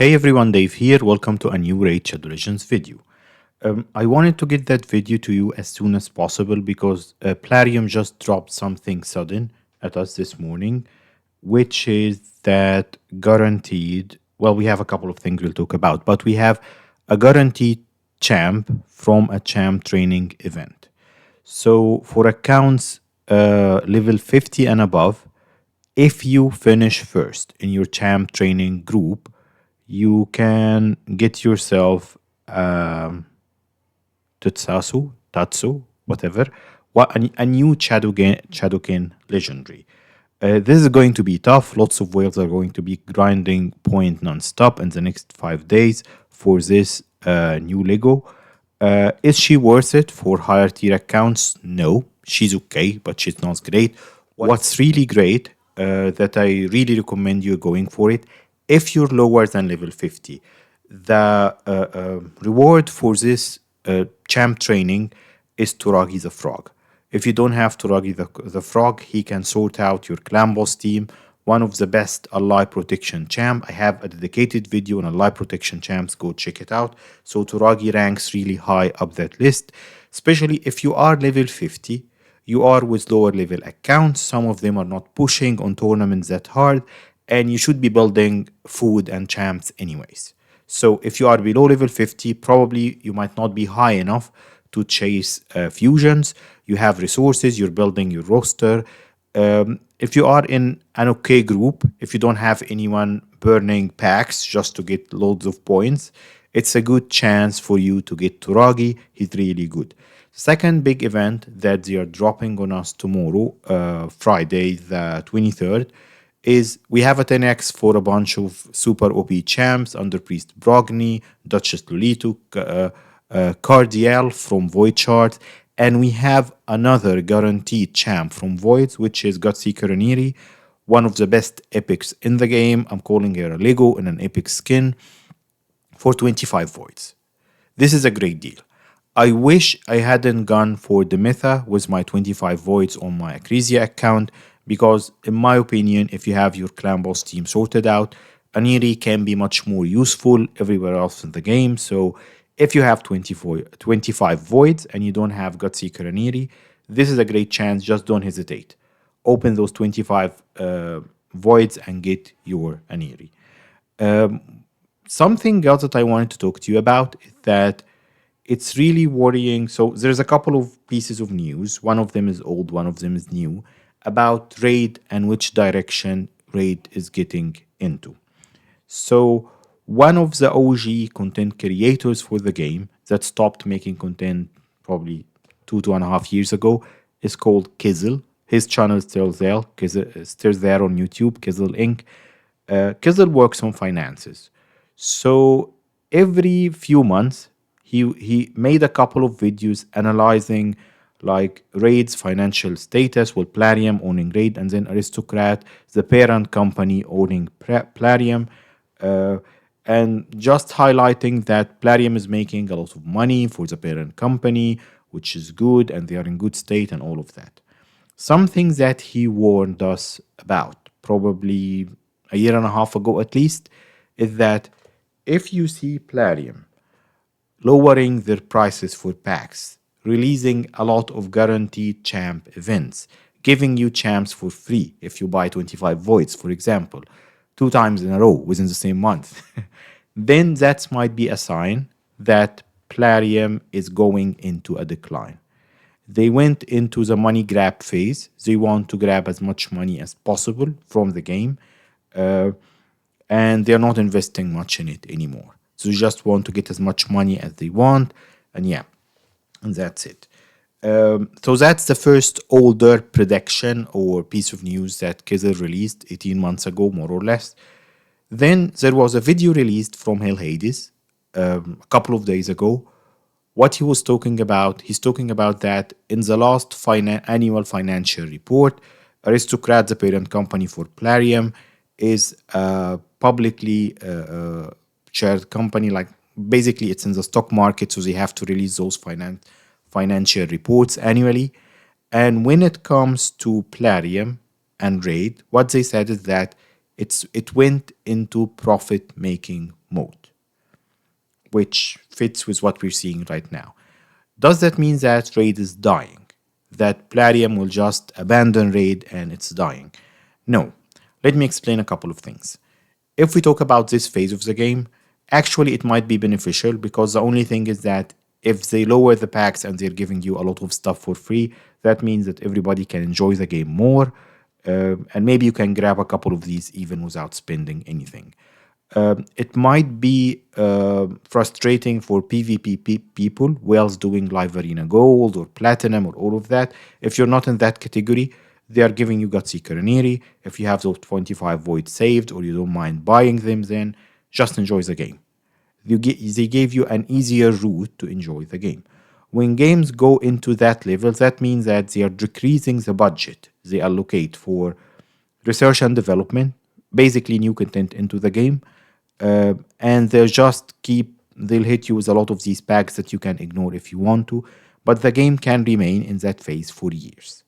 Hey everyone, Dave here. Welcome to a new Raid Shadow Legends video. I wanted to get that video to you as soon as possible because Plarium just dropped something sudden at us this morning, which is that guaranteed. Well, we have a couple of things we'll talk about, but we have a guaranteed champ from a champ training event. So for accounts level 50 and above, if you finish first in your champ training group, you can get yourself Tatsu, whatever, a new Shadowkin legendary. This is going to be tough. Lots of whales are going to be grinding point non-stop in the next 5 days for this new Lego. Is she worth it for higher tier accounts? No, she's okay, but she's not great. What's really great that I really recommend you going for it, if you're lower than level 50, the reward for this champ training is Toragi the Frog. If you don't have Toragi the Frog, he can sort out your clan boss team. One of the best ally protection champ. I have a dedicated video on ally protection champs. Go check it out. So Toragi ranks really high up that list, especially if you are level 50. You are with lower level accounts. Some of them are not pushing on tournaments that hard, and you should be building food and champs anyways. So if you are below level 50, probably you might not be high enough to chase fusions. You have resources, you're building your roster. If you are in an okay group, if you don't have anyone burning packs just to get loads of points, it's a good chance for you to get Toragi. He's really good. Second big event that they are dropping on us tomorrow, Friday the 23rd, is we have a 10x for a bunch of super OP champs under Priest Brogni, Duchess Lolito, Cardiel from Void Chart, and we have another guaranteed champ from Voids, which is Godseeker Aniri, one of the best epics in the game. I'm calling her a Lego in an epic skin for 25 Voids. This is a great deal. I wish I hadn't gone for the Mytha with my 25 Voids on my Acrisia account, because in my opinion, if you have your clan boss team sorted out, Aniri can be much more useful everywhere else in the game. So if you have 25 Voids and you don't have Godseeker Aniri, this is a great chance. Just don't hesitate. Open those 25 Voids and get your Aniri. Something else that I wanted to talk to you about is that it's really worrying. So there's a couple of pieces of news. One of them is old, one of them is new, about Raid and which direction Raid is getting into. So one of the OG content creators for the game that stopped making content probably 2.5 years ago is called Kizzle. His channel is still there. Still there on YouTube, Kizzle Inc. Kizzle works on finances. So every few months, he made a couple of videos analyzing like Raid's financial status, with Plarium owning Raid, and then Aristocrat, the parent company, owning Plarium, and just highlighting that Plarium is making a lot of money for the parent company, which is good, and they are in good state and all of that. Something that he warned us about probably a year and a half ago at least is that if you see Plarium lowering their prices for packs, releasing a lot of guaranteed champ events, giving you champs for free if you buy 25 Voids, for example, 2 times in a row within the same month, then that might be a sign that Plarium is going into a decline. They went into the money grab phase. They want to grab as much money as possible from the game, and they're not investing much in it anymore. So they just want to get as much money as they want, and yeah, and that's it. So that's the first older prediction or piece of news that Kizzle released 18 months ago, more or less. Then there was a video released from Hell Hades a couple of days ago. What he was talking about, he's talking about that in the last annual financial report, Aristocrat, the parent company for Plarium, is a publicly shared company. Like basically, it's in the stock market, so they have to release those financial reports annually. And when it comes to Plarium and Raid, what they said is that it went into profit-making mode, which fits with what we're seeing right now. Does that mean that Raid is dying? That Plarium will just abandon Raid and it's dying? No. Let me explain a couple of things. If we talk about this phase of the game, actually it might be beneficial because the only thing is that if they lower the packs and they're giving you a lot of stuff for free, that means that everybody can enjoy the game more. And maybe you can grab a couple of these even without spending anything. It might be frustrating for PvP people whilst doing live arena gold or platinum or all of that. If you're not in that category, they are giving you Godseeker and Aniri. If you have those 25 voids saved or you don't mind buying them, then just enjoy the game. They gave you an easier route to enjoy the game. When games go into that level, that means that they are decreasing the budget they allocate for research and development, basically new content into the game, and they'll hit you with a lot of these packs that you can ignore if you want to, but the game can remain in that phase for years.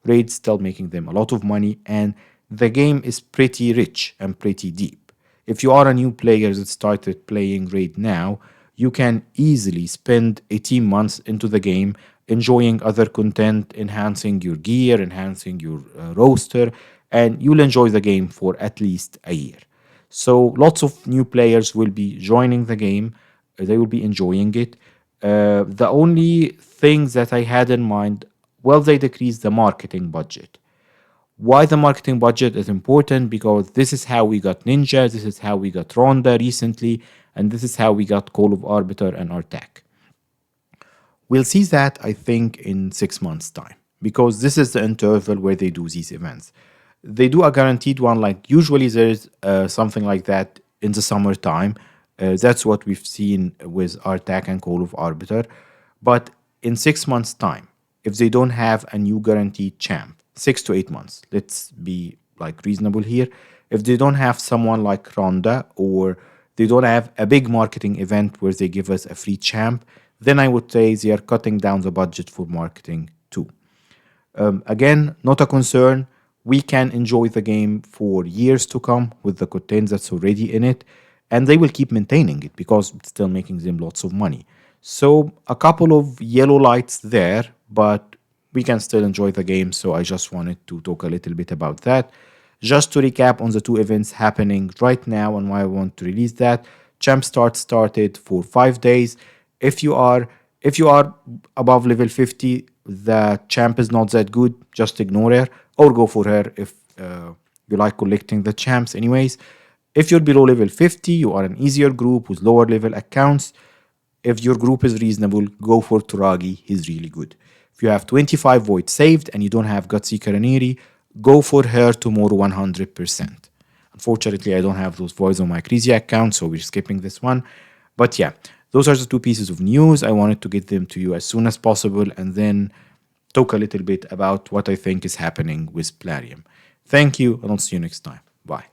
Raid's still making them a lot of money, and the game is pretty rich and pretty deep. If you are a new player that started playing Raid now, you can easily spend 18 months into the game enjoying other content, enhancing your gear, enhancing your roster, and you'll enjoy the game for at least a year. So lots of new players will be joining the game. They will be enjoying it. The only things that I had in mind, well, they decreased the marketing budget. Why the marketing budget is important? Because this is how we got Ninja, this is how we got Ronda recently, and this is how we got Call of Arbiter and Artak. We'll see that, I think, in 6 months' time, because this is the interval where they do these events. They do a guaranteed one, like usually there's something like that in the summertime. That's what we've seen with Artak and Call of Arbiter. But in 6 months' time, if they don't have a new guaranteed champ, 6 to 8 months, let's be like reasonable here. If they don't have someone like Ronda, or they don't have a big marketing event where they give us a free champ, then I would say they are cutting down the budget for marketing too. Again, not a concern. We can enjoy the game for years to come with the content that's already in it, and they will keep maintaining it because it's still making them lots of money. So, a couple of yellow lights there, but we can still enjoy the game. So, I just wanted to talk a little bit about that. Just to recap on the two events happening right now and why I want to release that. Champ Start started for 5 days. If you are above level 50, the champ is not that good. Just ignore her or go for her if you like collecting the champs. Anyways, if you're below level 50, you are an easier group with lower level accounts. If your group is reasonable, go for Toragi. He's really good. If you have 25 voids saved and you don't have Godseeker and Aniri, go for her tomorrow 100%. Unfortunately, I don't have those voids on my Crazy account, so we're skipping this one. But yeah, those are the two pieces of news. I wanted to get them to you as soon as possible and then talk a little bit about what I think is happening with Plarium. Thank you, and I'll see you next time. Bye.